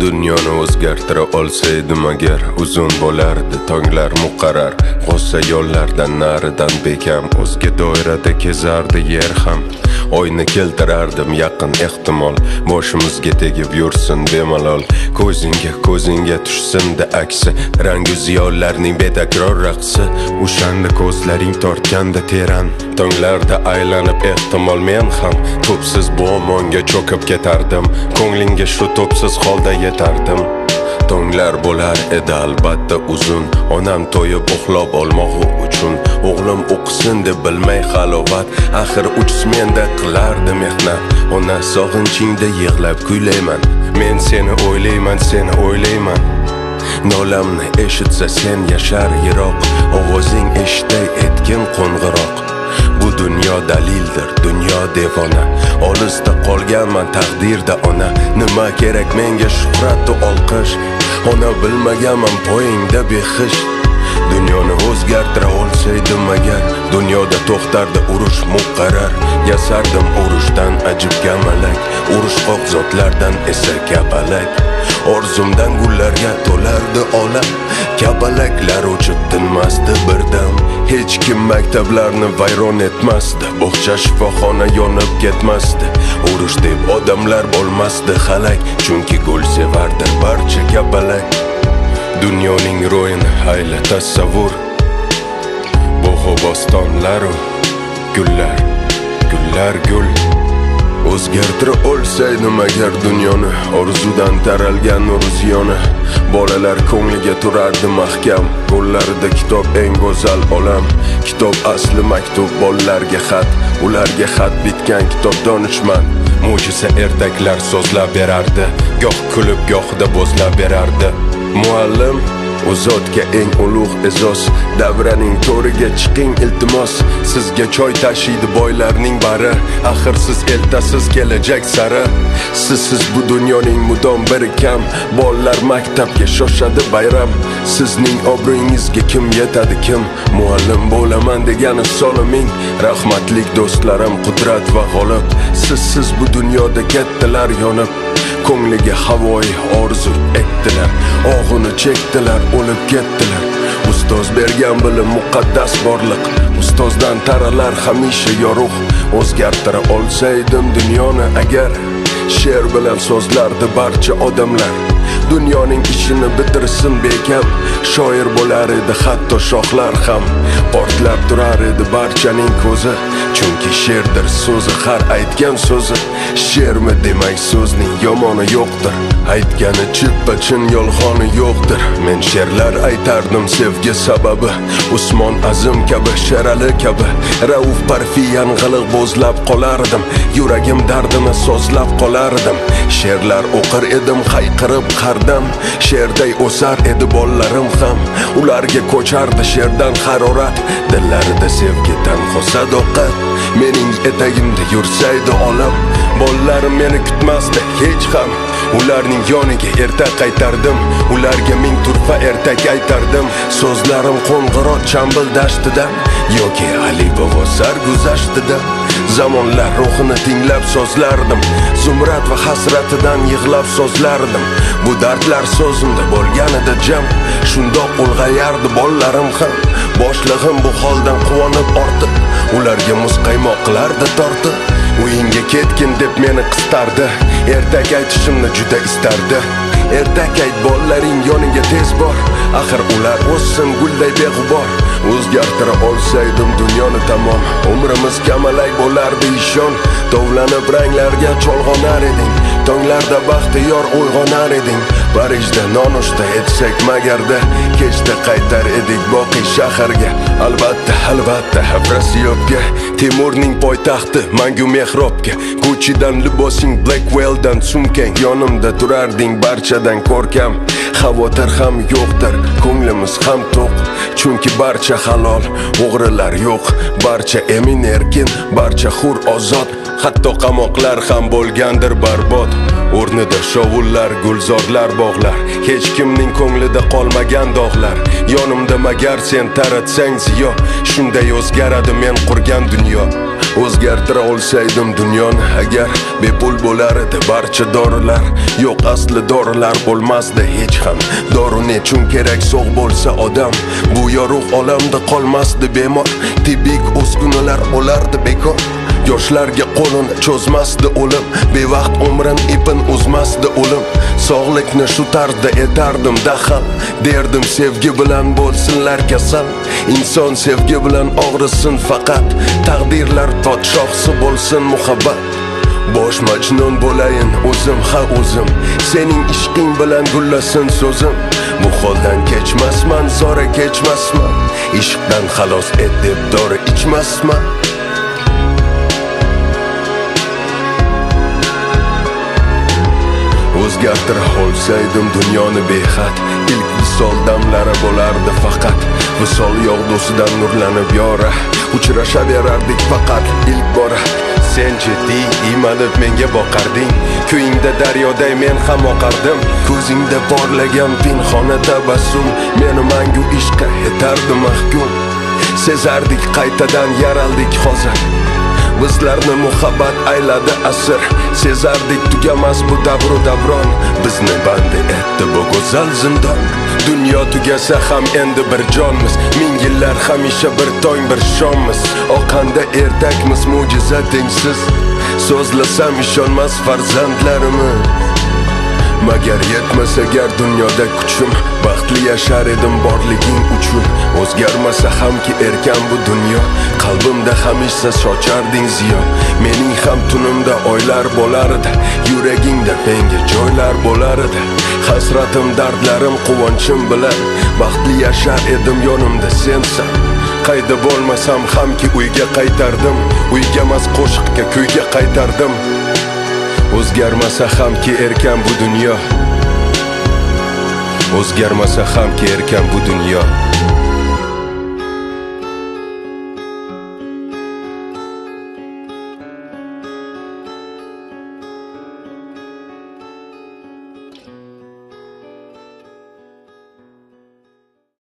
Dunyoni o'zgartira olsaydim agar, uzun bo'lardi tonglar muqarrar. G'ossa yo'llardan naridan bekam, o'zga doirada kezardi yer ham. Oyni keltirardim yaqin ehtimol, boshimizga tegib yursin bemalol. Ko'zingga tushsin-da aksi, rangu ziyonlarning betakror raqsi. O'shanda ko'zlaring tortganda teran, tonglarda aylanib ehtimol men ham to'psiz bu omonga cho'kib ketardim. Ko'nglingga shu to'psiz holda yetardim. Tonglar bo'lar edi albatta uzun, onam to'yib uxlab olmog'i uchun. O'g'lim o'qisin deb bilmay halovat, axir uchish menda qilardi mehnat. Ona sog'inchingda yig'lab kuylayman, men seni o'ylayman, seni o'ylayman. Nolamni eshitsa sen yashar yiroq, ovozing eshitay etgin qo'ng'iroq. Bu dunyo dalildir, dunyo devona, olisda qolganman taqdirda ona. Nima kerak menga shuhrat va olqish, ona bilmaganman poyingda behish. Dunyoni o'zgartira olsaydim agar, dunyoda to'xtardi urush muqarrar. Yasardim urushdan ajib gamalak, urushqoq zotlardan esa kapalak. Orzumdan gullarga to'lardi olam, kapalaklar uchib tinmasdi birdam. Hech kim maktablarni vayron etmasdi, bog'cha shifoxona yonib ketmasdi. Urush deb odamlar bo'lmasdi halak, chunki gul sevardi barcha kapalak. Dunyoning ro'yini hayla tasavvur, bog'u bostonlaru gullar, gullar gul. O'zgartira olsaydim agar dunyoni, orzudan taralgan nur ziyoni. Bolalar ko'ngliga turardi mahkam, qo'llarida kitob eng go'zal olam. Kitob asli maktub bolalarga xat, ularga xat bitgan kitob donishmand. Mo'jiza ertaklar so'zlab berardi, goh kulib gohida bo'zlab berardi. Muallim u zotga eng ulug' e'zoz, davraning to'riga chiqing iltimos. Sizga choy tashiydi boylarning bari, axir siz eltasiz kelajak sari. Sizsiz bu dunyoning mudom biri kam, bolalar maktabga shoshadi bayram. Sizning obro'yingizga kim yetadi kim, muallim bo'laman degani soliming. Rahmatlik do'stlarim qudrat va g'olib, sizsiz bu dunyoda kattalar yonib. Ko'ngliga havoyi orzu ektilar, og'ini chektilar, o'lib ketdilar. Ustoz bergan bilim muqaddas borliq, ustozdan taralar hamisha yorug'. O'zgartira olsaydim dunyoni agar, she'r bilan so'zlardi barcha odamlar. Dunyoning ishini bitirsin bekam, shoir bo'lar edi hatto shohlar ham. Portlab turar edi barchaning ko'zi, chunki she'rdir so'zi har aytgan so'zi. She'rmi demak so'zning yomoni yo'qdir, aytgani chippa-chin yolg'oni yo'qdir. Men she'rlar aytardim sevgi sababi, Usmon Azim kabi, Sherali kabi, Rauf Parfi yang'iliq bo'zlab qolardim, yuragim dardini so'zlab qolardim. She'rlar o'qir edim hayqirib qardam, she'rday o'sar edi bollarim ham. Ularga ko'chardi she'rdan harorat, dillarida sevgidan sadoqat. Mening etagimda yursaydi olam, bollarim meni kutmasdi hech ham. Ularning yoniga erta qaytardim, ularga ming turfa ertak aytardim. So'zlarim qo'ng'iroq chambil dashtidan yoki Ali bobo sarguzashtidan. Zamonlar ruhini tinglab so'zlardim, zumrat va hasratidan yig'lab so'zlardim. Bu dardlar so'zimda bo'lganida jam, shundoq ulg'ayardi bollarim ham. Boshlig'im bu holdan quvonib ortib, ularga muzqaymoq qilardi tortib. Uyingga ketgin deb meni qistardi, ertak aytishimni juda istardi. Ertak ayt bollaring yoniga tez bor, axir ular o'ssin gulday beg'ubor. O'zgartira olsaydim dunyoni tamom, umrimiz kamalak bo'lardi ishon. Tovlanib ranglarga cholg'onar eding, tonglarda baxtiyor uyg'onar eding. Parijda nonushta etsak magarda, kechda qaytar edik boqiy shaharga. Albatta, albatta, Afrosiyobga, Temurning poytaxti mangu mehrobga. Gucci'dan libosing, Blackwell'dan sumkang, yonimda turarding barchadan ko'rkam. Xavotir ham yo'qdir, ko'nglimiz ham to'q, chunki barcha halol, o'g'rilar yo'q. Barcha emin erkin, barcha hur ozod, hatto qamoqlar ham bo'lgandir barbod. O'rnida shovullar, gulzorlar, bog'lar, hech kimning ko'nglida qolmagan dog'lar. Yonimda magar sen taratsang ziyo, shunday o'zgaradi men qurgan dunyo. O'zgartira olsaydim dunyoni agar bepul bo'lar edi barcha dorilar. Yo'q, asli dorilar bo'lmasdi hech ham. Dori nechun kerak sog' bo'lsa odam? Bu yorug' olamda qolmasdi bemor. Tibbiy uskunalar bo'lardi bekor. Yoshlarga qo'lini cho'zmasdi o'lim. Bevaqt umrin ipin uzmasdi o'lim. Sog'likni shu tarzda etardim dahal. Derdim sevgi bilan bo'lsinlar kasal. Inson sevgi bilan og'risin faqat. Taqdirlar podshohsi bo'lsin muhabbat. Bosh majnun bo'layin o'zim ha o'zim. Sening ishqing bilan gullasin so'zim. Bu holdan kechmasman, zora kechmasman. Ishqdan xalos et deb dori ichmasman. O'zgartira olsaydim dunyoni behad. Ilk visol damlari bo'lardi faqat. Visol yog'dusidan nurlanib yora. Uchrashaverardik faqat ilk bora. Sen jiddiy imanib menga boqarding. Kuyingda daryoday men ham oqardim. Ko'zingda porlagan pinhona tabassum meni mangu ishqa etardi mahkum. Sezardik qaytadan yaraldik hozir. Bizlarni muhabbat ayladi asr. Sezardik tugamas bu davru davron. Bizni bandi etdi bu go'zal zindon. Dunyo tugasa ham endi bir jonmiz. Ming yillar hamisha bir tong bir shommiz. Oqanda ertakmiz mo'jiza tengsiz. So'zlasam ishonmas farzandlarimiz. Magar yetmas agar dunyoda kuchim, baxtli yashar edim borliging uchun. O'zgarmasa hamki erkan bu dunyo, qalbimda hamisha socharding ziyo. Mening ham tunimda oylar bo'lar edi, yuragingda menga joylar bo'lar edi. Hasratim, dardlarim, quvonchim bilan baxtli yashar edim yonimda sensan. Qayda bo'lmasam hamki uyga qaytardim, uyga emas qo'shiqqa kuyga qaytardim. O'zgarmasa hamki erkan bu dunyo. O'zgarmasa hamki erkan bu dunyo.